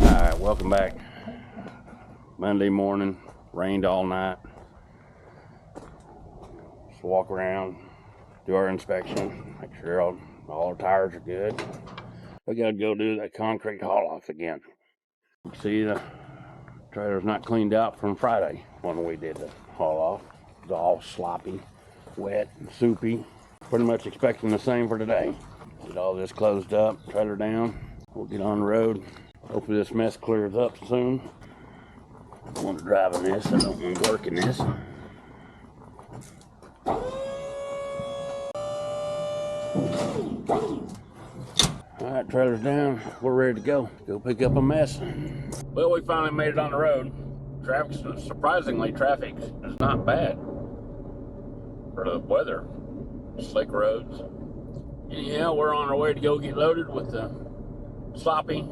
Alright, welcome back. Monday morning, rained all night. Just walk around, do our inspection, make sure all our tires are good. We gotta go do that concrete haul off again. See, the trailer's not cleaned out from Friday when we did the haul off. It's all sloppy, wet, and soupy. Pretty much expecting the same for today. Get all this closed up, trailer down. We'll get on the road. Hopefully this mess clears up soon. I don't want to drive in this, I don't want to work in this. Alright, trailer's down. We're ready to go. Go pick up a mess. Well, we finally made it on the road. Surprisingly, traffic is not bad for the weather. Slick roads. Anyhow, we're on our way to go get loaded with the sloppy,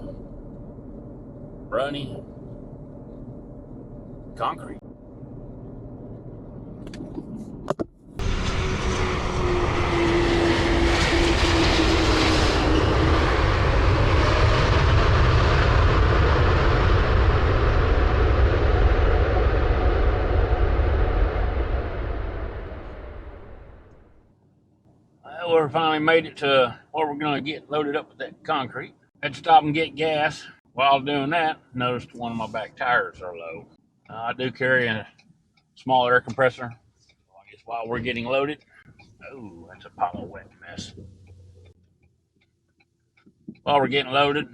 runny concrete. Well, we finally made it to where we're going to get loaded up with that concrete. Had to stop and get gas. While doing that, noticed one of my back tires are low. I do carry a small air compressor. I guess while we're getting loaded. Oh, that's a pile of wet mess. While we're getting loaded,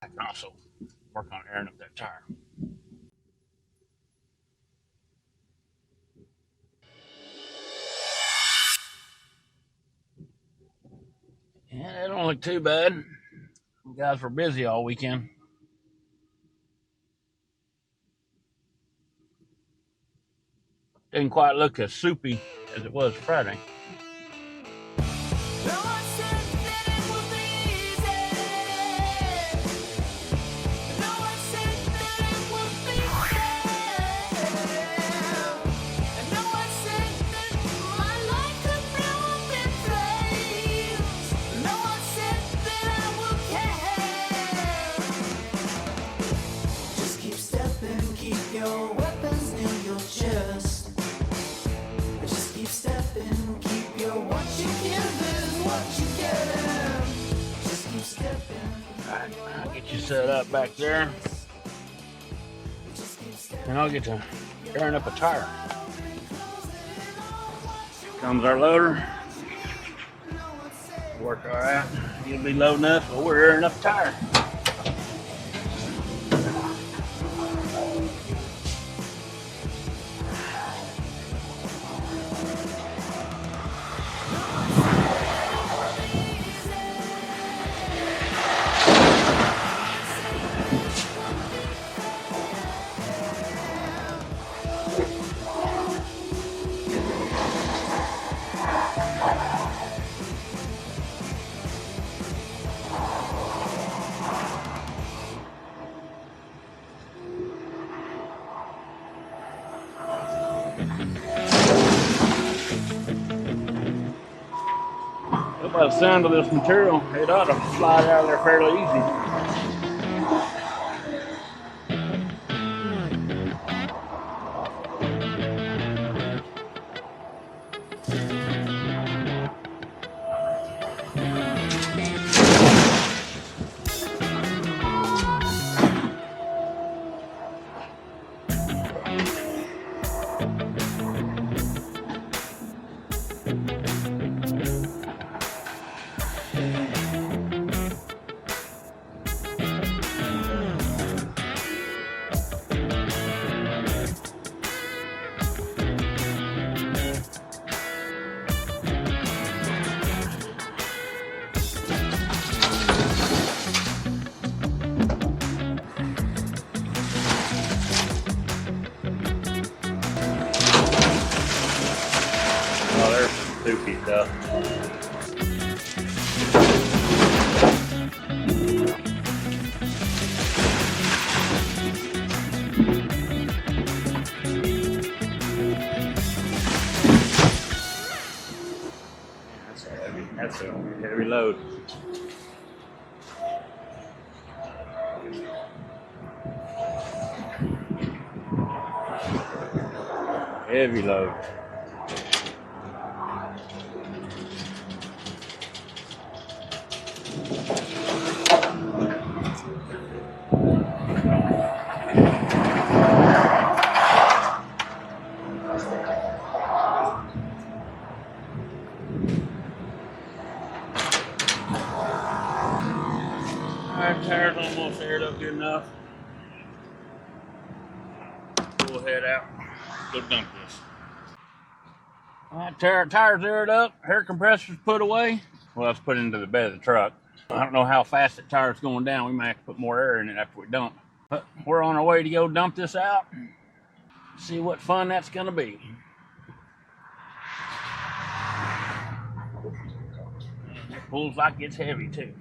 I can also work on airing up that tire. Yeah, it don't look too bad. You guys were busy all weekend. Didn't quite look as soupy as it was Friday. I'll get you set up back there, and I'll get to airing up a tire. Comes our loader. Work all right. You'll be loading up, but we're airing up a tire. By the sound of this material, it ought to slide out of there fairly easy. Soupy stuff. Heavy load. Heavy load. Alright, tire's almost aired up good enough. We'll head out, go dump this. Alright, tire's aired up, air compressor's put away. Well, it's put into the bed of the truck. I don't know how fast that tire's going down. We might have to put more air in it after we dump. But we're on our way to go dump this out. See what fun that's gonna be. It pulls like it's heavy too.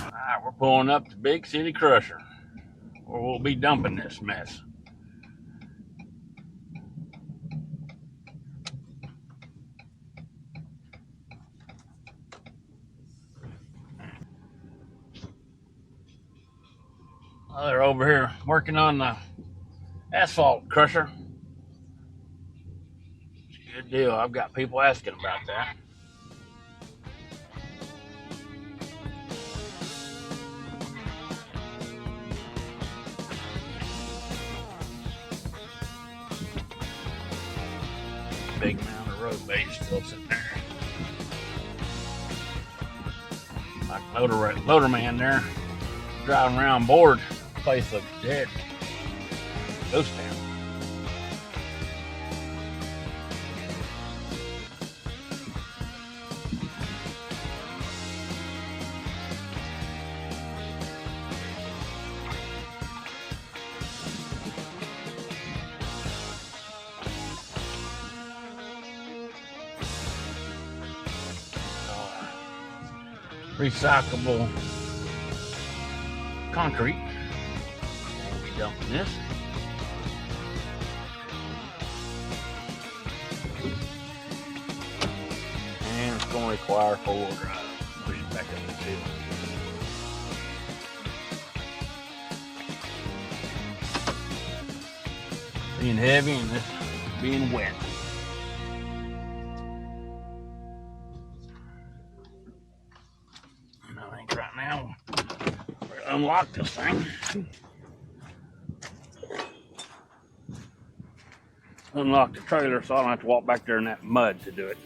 Alright, we're pulling up the Big City Crusher, where we'll be dumping this mess. Oh, they're over here working on the asphalt crusher. It's a good deal. I've got people asking about that. Big amount of road base still sitting there. Like loader man there driving around bored. Place looks dead. Ghost town. Recyclable concrete. We'll be dumping this. And it's going to require four-wheel drive. Push it back up the field. Being heavy and this being wet. Now, we're gonna unlock this thing. Unlock the trailer so I don't have to walk back there in that mud to do it.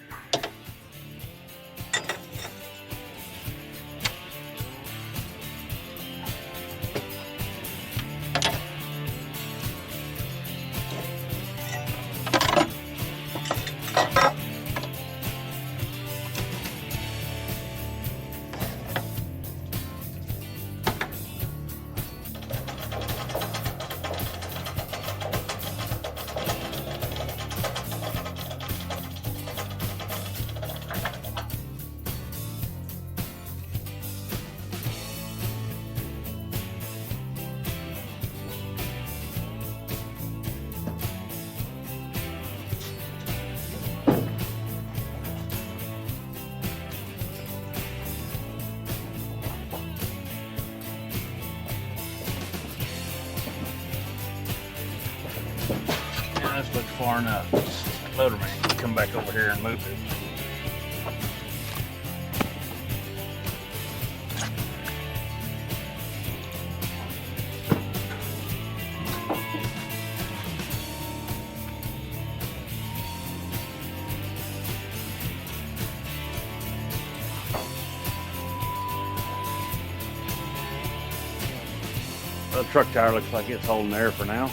This looks far enough. Loader man can come back over here and move it. The truck tire looks like it's holding air for now.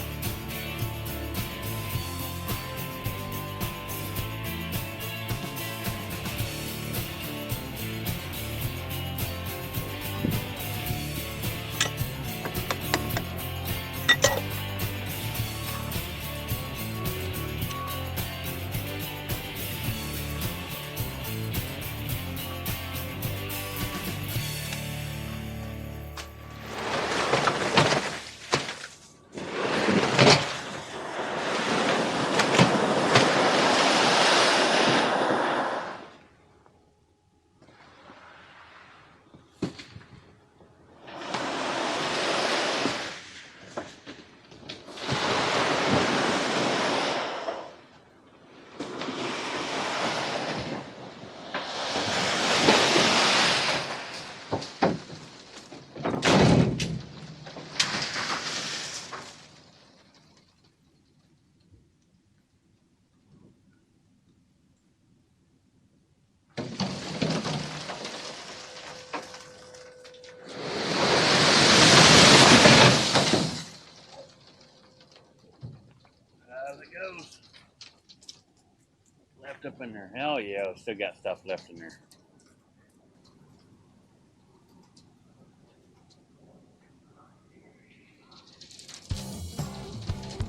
in there? Hell yeah, we still got stuff left in there.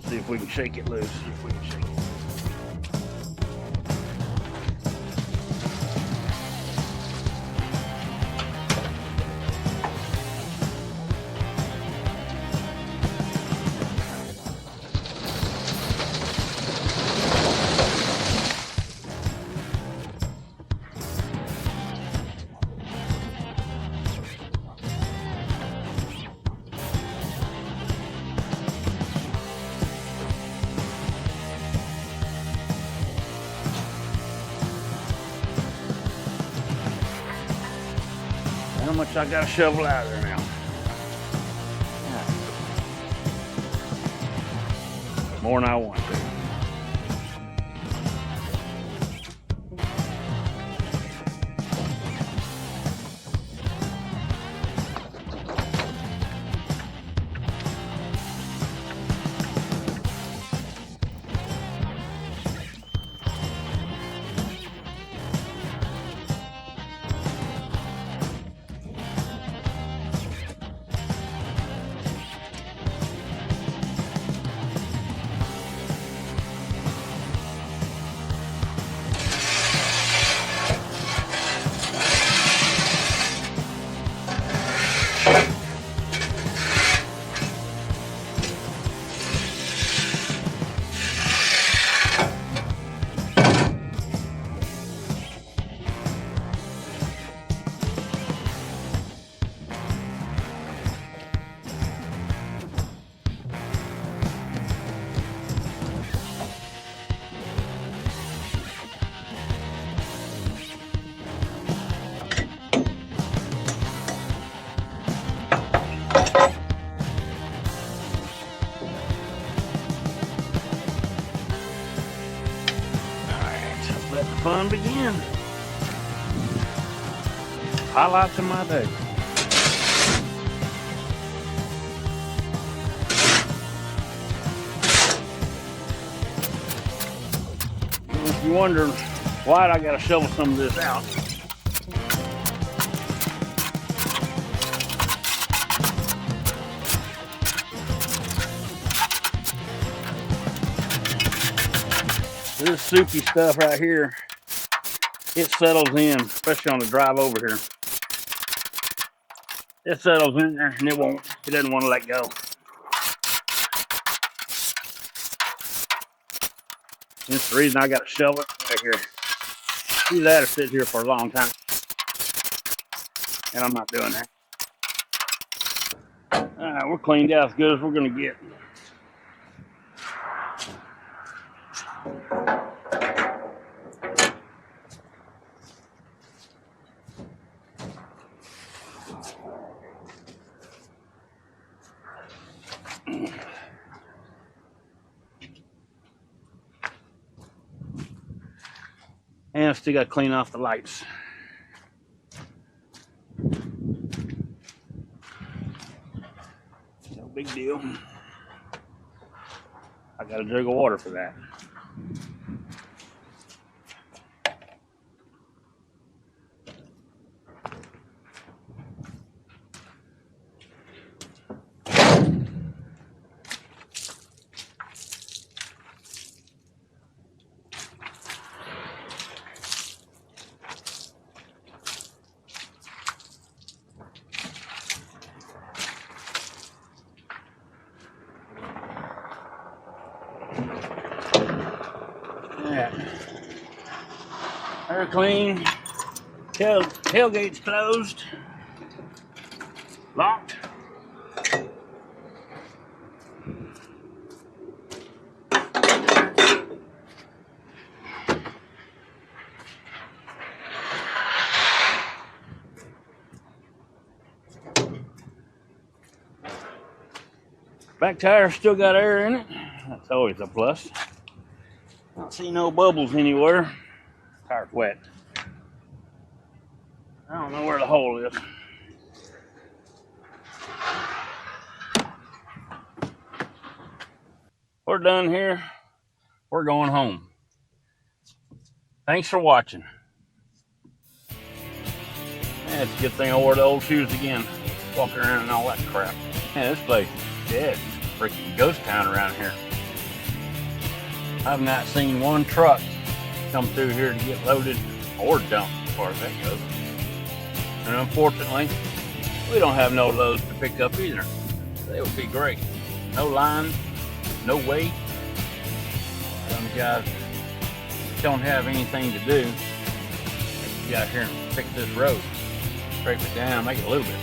See if we can shake it loose. See if we can shake it. How much I got to shovel out of there now? More than I want to. Let the fun begin. Highlights of my day. If you're wondering why I gotta shovel some of this out, this soupy stuff right here, it settles in, especially on the drive over here. It settles in there and it doesn't want to let go. That's the reason I got to shovel it right here. See, that'll sit here for a long time. And I'm not doing that. Alright, we're cleaned out as good as we're gonna get. And I still got to clean off the lights. No big deal. I got a jug of water for that. Yeah. They're clean. Tailgate's closed. Locked. Back tire still got air in it. That's always a plus. I don't see no bubbles anywhere. Tire's wet. I don't know where the hole is. We're done here. We're going home. Thanks for watching. Yeah, it's a good thing I wore the old shoes again. Walking around and all that crap. Man, this place is dead. Freaking ghost town around here. I've not seen one truck come through here to get loaded or dumped as far as that goes. And unfortunately, we don't have no loads to pick up either. They would be great. No lines, no weight. Some guys don't have anything to do. Get out here and fix this road. Scrape it down, make it a little bit